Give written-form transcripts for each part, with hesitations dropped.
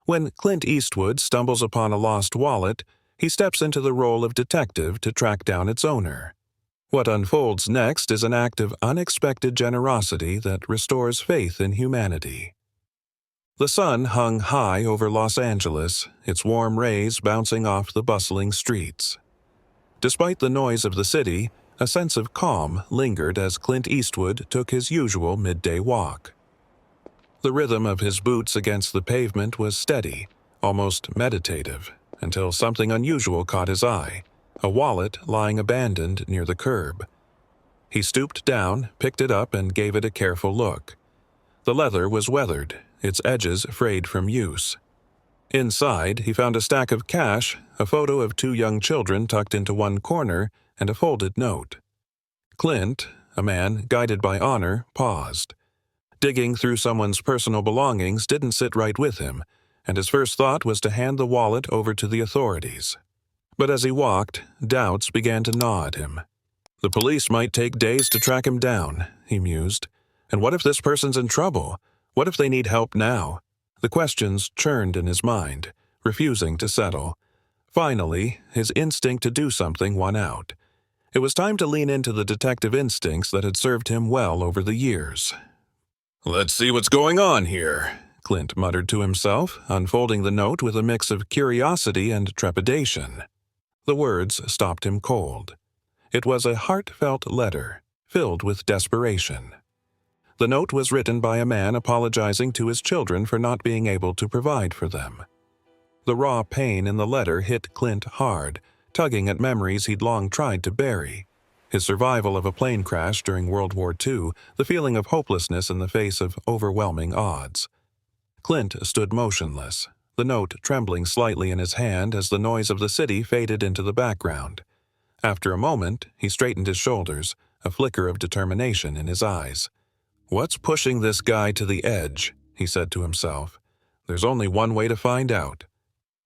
When Clint Eastwood stumbles upon a lost wallet, he steps into the role of detective to track down its owner. What unfolds next is an act of unexpected generosity that restores faith in humanity. The sun hung high over Los Angeles, its warm rays bouncing off the bustling streets. Despite the noise of the city, a sense of calm lingered as Clint Eastwood took his usual midday walk. The rhythm of his boots against the pavement was steady, almost meditative, until something unusual caught his eye, a wallet lying abandoned near the curb. He stooped down, picked it up, and gave it a careful look. The leather was weathered, its edges frayed from use. Inside, he found a stack of cash, a photo of two young children tucked into one corner, and a folded note. Clint, a man guided by honor, paused. Digging through someone's personal belongings didn't sit right with him, and his first thought was to hand the wallet over to the authorities. But as he walked, doubts began to gnaw at him. The police might take days to track him down, he mused. And what if this person's in trouble? What if they need help now? The questions churned in his mind, refusing to settle. Finally, his instinct to do something won out. It was time to lean into the detective instincts that had served him well over the years. "Let's see what's going on here," Clint muttered to himself, unfolding the note with a mix of curiosity and trepidation. The words stopped him cold. It was a heartfelt letter, filled with desperation. The note was written by a man apologizing to his children for not being able to provide for them. The raw pain in the letter hit Clint hard, tugging at memories he'd long tried to bury. His survival of a plane crash during World War II, the feeling of hopelessness in the face of overwhelming odds. Clint stood motionless, the note trembling slightly in his hand as the noise of the city faded into the background. After a moment, he straightened his shoulders, a flicker of determination in his eyes. "What's pushing this guy to the edge?" he said to himself. "There's only one way to find out."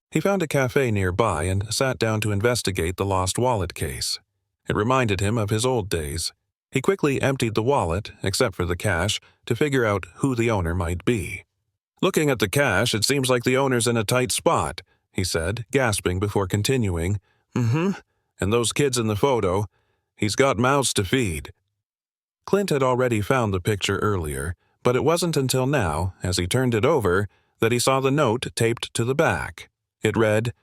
He found a cafe nearby and sat down to investigate the lost wallet case. It reminded him of his old days. He quickly emptied the wallet, except for the cash, to figure out who the owner might be. "Looking at the cash, it seems like the owner's in a tight spot," he said, gasping before continuing. And those kids in the photo, he's got mouths to feed." Clint had already found the picture earlier, but it wasn't until now, as he turned it over, that he saw the note taped to the back. It read,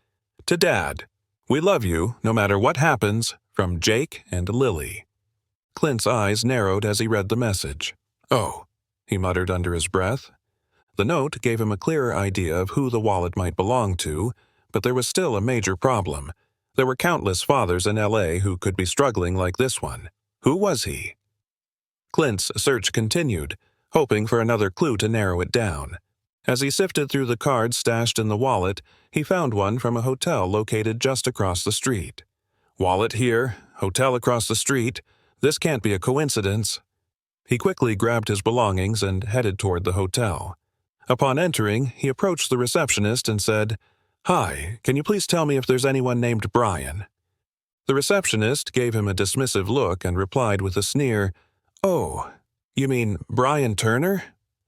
"To Dad, we love you no matter what happens, from Jake and Lily." Clint's eyes narrowed as he read the message. "Oh," he muttered under his breath. The note gave him a clearer idea of who the wallet might belong to, but there was still a major problem. There were countless fathers in LA who could be struggling like this one. Who was he? Clint's search continued, hoping for another clue to narrow it down. As he sifted through the cards stashed in the wallet, he found one from a hotel located just across the street. Wallet here, hotel across the street. This can't be a coincidence. He quickly grabbed his belongings and headed toward the hotel. Upon entering, he approached the receptionist and said, "Hi, can you please tell me if there's anyone named Brian?" The receptionist gave him a dismissive look and replied with a sneer, "Oh, you mean Brian Turner?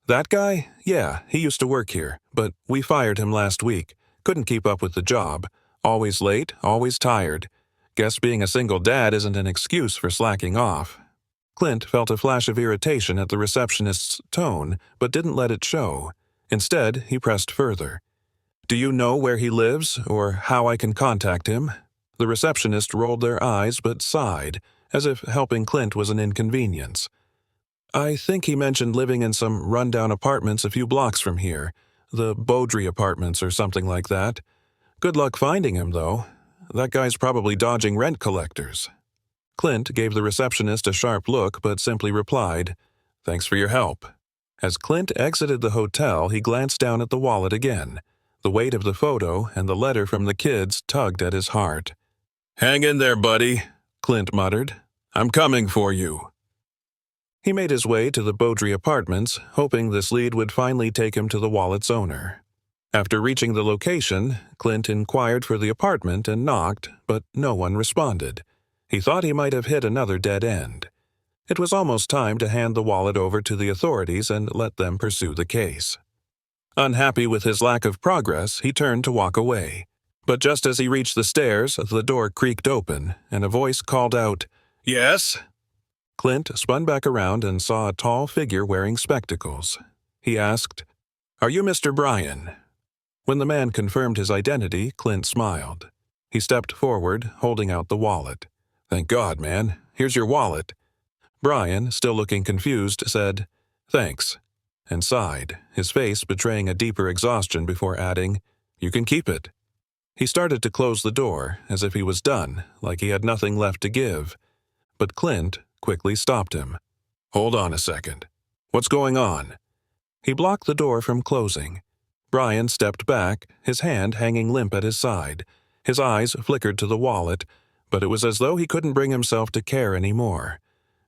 That guy? Yeah, he used to work here, but we fired him last week. Couldn't keep up with the job. Always late, always tired. Guess being a single dad isn't an excuse for slacking off." Clint felt a flash of irritation at the receptionist's tone, but didn't let it show. Instead, he pressed further. "Do you know where he lives, or how I can contact him?" The receptionist rolled their eyes but sighed, as if helping Clint was an inconvenience. "I think he mentioned living in some rundown apartments a few blocks from here. The Beaudry apartments or something like that. Good luck finding him, though. That guy's probably dodging rent collectors." Clint gave the receptionist a sharp look but simply replied, "Thanks for your help." As Clint exited the hotel, he glanced down at the wallet again. The weight of the photo and the letter from the kids tugged at his heart. "Hang in there, buddy," Clint muttered. "I'm coming for you." He made his way to the Beaudry apartments, hoping this lead would finally take him to the wallet's owner. After reaching the location, Clint inquired for the apartment and knocked, but no one responded. He thought he might have hit another dead end. It was almost time to hand the wallet over to the authorities and let them pursue the case. Unhappy with his lack of progress, he turned to walk away. But just as he reached the stairs, the door creaked open, and a voice called out, "Yes?" Clint spun back around and saw a tall figure wearing spectacles. He asked, "Are you Mr. Bryan?" When the man confirmed his identity, Clint smiled. He stepped forward, holding out the wallet. "Thank God, man. Here's your wallet." Bryan, still looking confused, said, "Thanks," and sighed, his face betraying a deeper exhaustion before adding, "You can keep it." He started to close the door, as if he was done, like he had nothing left to give. But Clint quickly stopped him. "Hold on a second. What's going on?" He blocked the door from closing. Bryan stepped back, his hand hanging limp at his side. His eyes flickered to the wallet, but it was as though he couldn't bring himself to care anymore.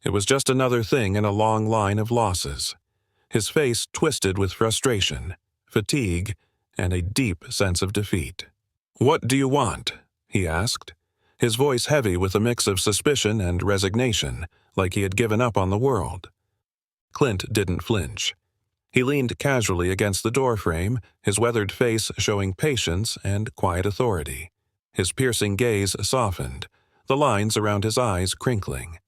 It was just another thing in a long line of losses. His face twisted with frustration, fatigue, and a deep sense of defeat. "What do you want?" he asked, his voice heavy with a mix of suspicion and resignation, like he had given up on the world. Clint didn't flinch. He leaned casually against the doorframe, his weathered face showing patience and quiet authority. His piercing gaze softened, the lines around his eyes crinkling.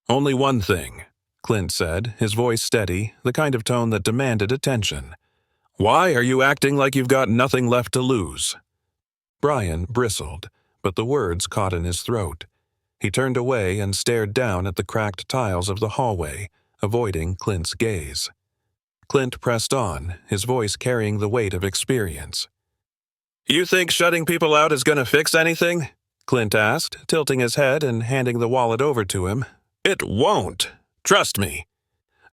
"Only one thing," Clint said, his voice steady, the kind of tone that demanded attention. "Why are you acting like you've got nothing left to lose?" Bryan bristled, but the words caught in his throat. He turned away and stared down at the cracked tiles of the hallway, avoiding Clint's gaze. Clint pressed on, his voice carrying the weight of experience. "You think shutting people out is going to fix anything?" Clint asked, tilting his head and handing the wallet over to him. "It won't. Trust me."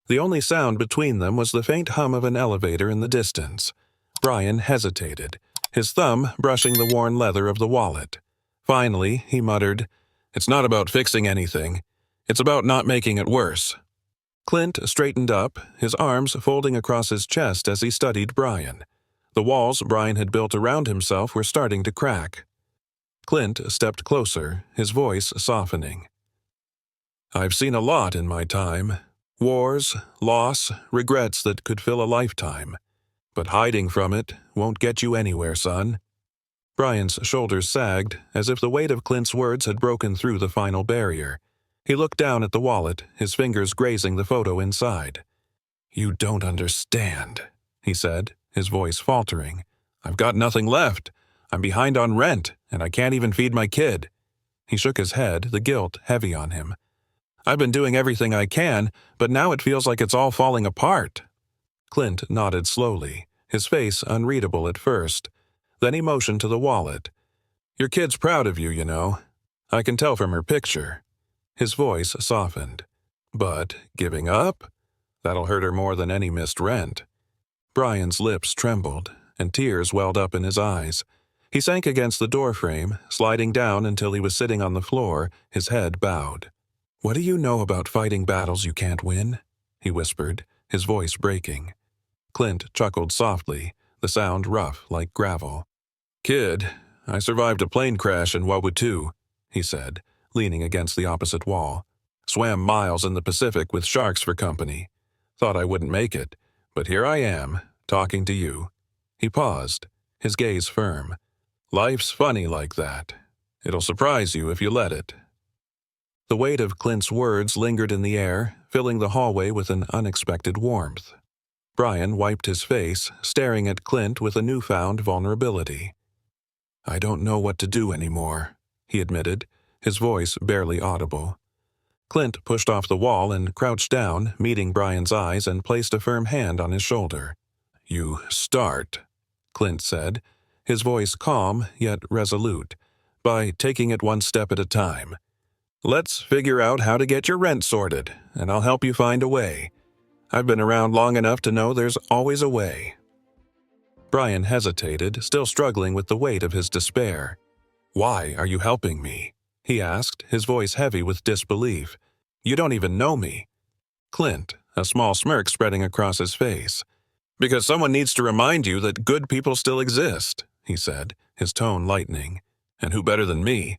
The only sound between them was the faint hum of an elevator in the distance. Bryan hesitated, his thumb brushing the worn leather of the wallet. Finally, he muttered, "It's not about fixing anything. It's about not making it worse." Clint straightened up, his arms folding across his chest as he studied Bryan. The walls Bryan had built around himself were starting to crack. Clint stepped closer, his voice softening. "I've seen a lot in my time. Wars, loss, regrets that could fill a lifetime. But hiding from it won't get you anywhere, son." Bryan's shoulders sagged, as if the weight of Clint's words had broken through the final barrier. He looked down at the wallet, his fingers grazing the photo inside. "You don't understand," he said, his voice faltering. "I've got nothing left. I'm behind on rent, and I can't even feed my kid." He shook his head, the guilt heavy on him. "I've been doing everything I can, but now it feels like it's all falling apart." Clint nodded slowly, his face unreadable at first. Then he motioned to the wallet. "Your kid's proud of you, you know. I can tell from her picture." His voice softened. "But giving up? That'll hurt her more than any missed rent." Bryan's lips trembled, and tears welled up in his eyes. He sank against the doorframe, sliding down until he was sitting on the floor, his head bowed. "What do you know about fighting battles you can't win?" he whispered, his voice breaking. Clint chuckled softly, the sound rough like gravel. "Kid, I survived a plane crash in World War II," he said, leaning against the opposite wall. "Swam miles in the Pacific with sharks for company. Thought I wouldn't make it, but here I am, talking to you." He paused, his gaze firm. "Life's funny like that. It'll surprise you if you let it." The weight of Clint's words lingered in the air, filling the hallway with an unexpected warmth. Bryan wiped his face, staring at Clint with a newfound vulnerability. "I don't know what to do anymore," he admitted, his voice barely audible. Clint pushed off the wall and crouched down, meeting Bryan's eyes, and placed a firm hand on his shoulder. "You start," Clint said, his voice calm yet resolute, "by taking it one step at a time. Let's figure out how to get your rent sorted, and I'll help you find a way. I've been around long enough to know there's always a way." Bryan hesitated, still struggling with the weight of his despair. "Why are you helping me?" he asked, his voice heavy with disbelief. "You don't even know me." Clint, a small smirk spreading across his face. "Because someone needs to remind you that good people still exist," he said, his tone lightening. "And who better than me?"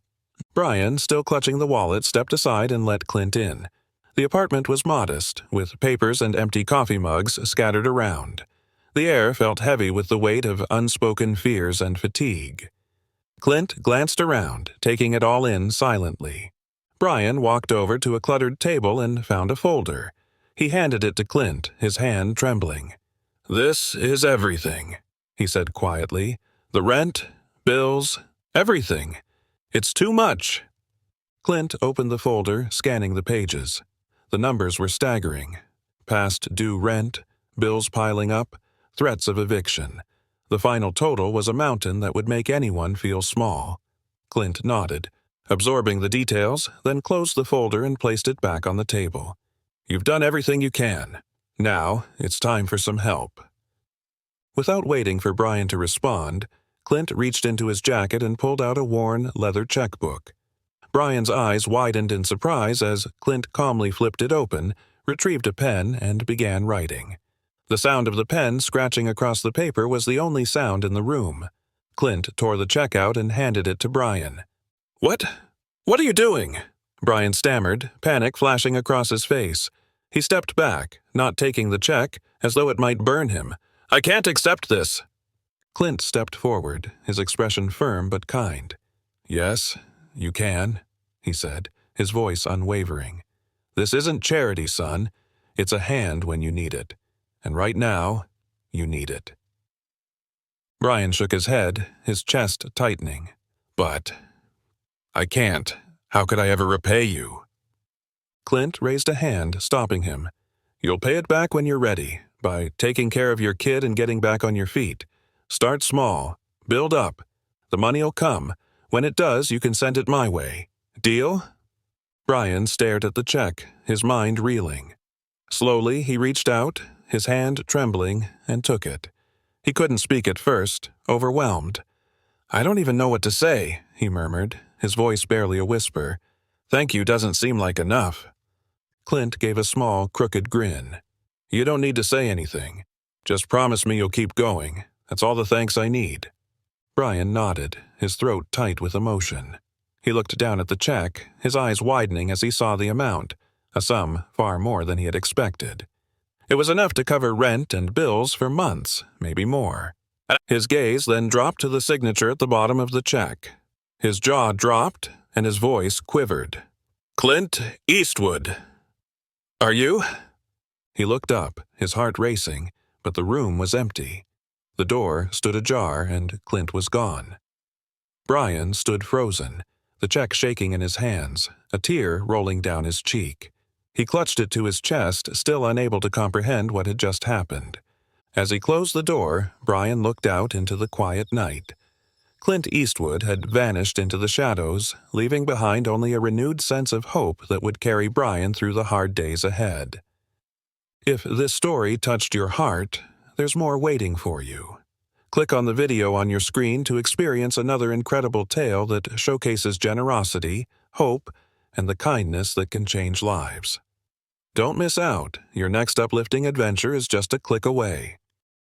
Bryan, still clutching the wallet, stepped aside and let Clint in. The apartment was modest, with papers and empty coffee mugs scattered around. The air felt heavy with the weight of unspoken fears and fatigue. Clint glanced around, taking it all in silently. Brian walked over to a cluttered table and found a folder. He handed it to Clint, his hand trembling. "This is everything," he said quietly. "The rent, bills, everything. It's too much." Clint opened the folder, scanning the pages. The numbers were staggering. Past due rent, bills piling up, threats of eviction. The final total was a mountain that would make anyone feel small. Clint nodded, absorbing the details, then closed the folder and placed it back on the table. "You've done everything you can. Now, it's time for some help." Without waiting for Brian to respond, Clint reached into his jacket and pulled out a worn leather checkbook. Brian's eyes widened in surprise as Clint calmly flipped it open, retrieved a pen, and began writing. The sound of the pen scratching across the paper was the only sound in the room. Clint tore the check out and handed it to Brian. What are you doing?" Brian stammered, panic flashing across his face. He stepped back, not taking the check, as though it might burn him. "I can't accept this." Clint stepped forward, his expression firm but kind. "Yes, you can," he said, his voice unwavering. "This isn't charity, son. It's a hand when you need it. And right now, you need it." Brian shook his head, his chest tightening. "But I can't. How could I ever repay you?" Clint raised a hand, stopping him. "You'll pay it back when you're ready, by taking care of your kid and getting back on your feet. Start small. Build up. The money'll come. When it does, you can send it my way. Deal?" Brian stared at the check, his mind reeling. Slowly, he reached out, his hand trembling, and took it. He couldn't speak at first, overwhelmed. "I don't even know what to say," he murmured, his voice barely a whisper. "Thank you doesn't seem like enough." Clint gave a small, crooked grin. "You don't need to say anything. Just promise me you'll keep going. That's all the thanks I need." Brian nodded, his throat tight with emotion. He looked down at the check, his eyes widening as he saw the amount, a sum far more than he had expected. It was enough to cover rent and bills for months, maybe more. His gaze then dropped to the signature at the bottom of the check. His jaw dropped, and his voice quivered. "Clint Eastwood. Are you?" He looked up, his heart racing, but the room was empty. The door stood ajar, and Clint was gone. Brian stood frozen, the check shaking in his hands, a tear rolling down his cheek. He clutched it to his chest, still unable to comprehend what had just happened. As he closed the door, Brian looked out into the quiet night. Clint Eastwood had vanished into the shadows, leaving behind only a renewed sense of hope that would carry Brian through the hard days ahead. If this story touched your heart, there's more waiting for you. Click on the video on your screen to experience another incredible tale that showcases generosity, hope, and the kindness that can change lives. Don't miss out. Your next uplifting adventure is just a click away.